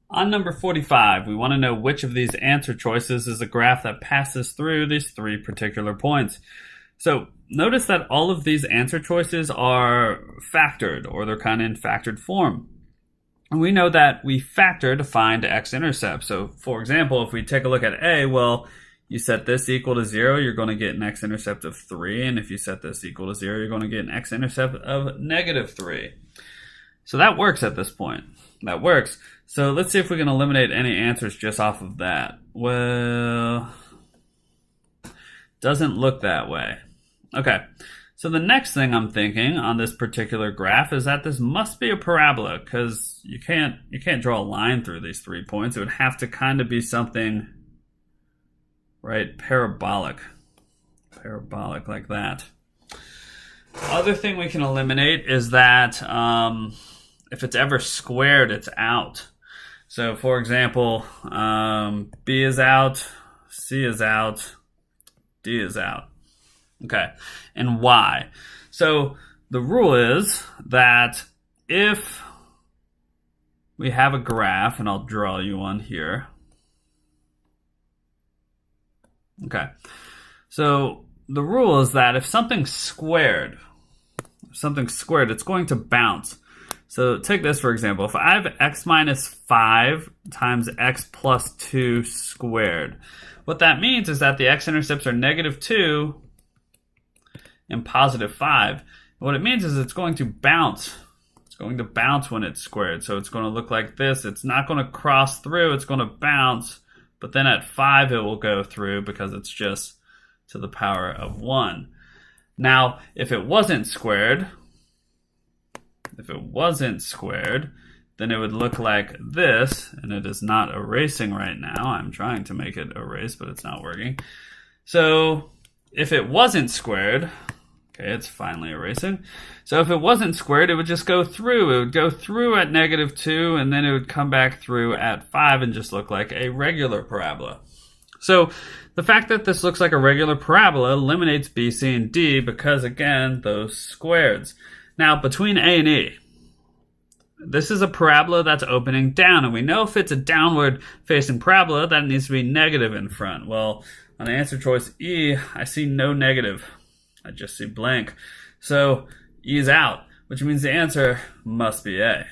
On number 45, we want to know which of these answer choices is a graph that passes through these three particular points. So notice that all of these answer choices are factored, or they're kind of in factored form. And we know that we factor to find x-intercept. So for example, if we take a look at A, well, you set this equal to 0, you're going to get an x-intercept of 3. And if you set this equal to 0, you're going to get an x-intercept of negative 3. So that works at this point. That works. So let's see if we can eliminate any answers just off of that. Well, doesn't look that way. Okay, so the next thing I'm thinking on this particular graph is that this must be a parabola, because you can't draw a line through these 3 points. It would have to kind of be something, right, parabolic like that. Other thing we can eliminate is that if it's ever squared, it's out. So for example, B is out, C is out, D is out. Okay, and why? So the rule is that if we have a graph, and I'll draw you one here. Okay, so the rule is that if something's squared, it's going to bounce. So take this for example. If I have x minus 5 times x plus 2 squared, what that means is that the x-intercepts are negative 2 and positive 5. What it means is it's going to bounce. It's going to bounce when it's squared. So it's going to look like this. It's not going to cross through. It's going to bounce. But then at 5 it will go through because it's just to the power of 1. Now, if it wasn't squared, then it would look like this, and it is not erasing right now. I'm trying to make it erase, but it's not working. So if it wasn't squared, okay, it's finally erasing. So if it wasn't squared, it would just go through. It would go through at negative 2, and then it would come back through at 5 and just look like a regular parabola. So the fact that this looks like a regular parabola eliminates B, C, and D because, again, those squareds. Now, between A and E, this is a parabola that's opening down, and we know if it's a downward facing parabola, that needs to be negative in front. Well, on the answer choice E, I see no negative. I just see blank. So E is out, which means the answer must be A.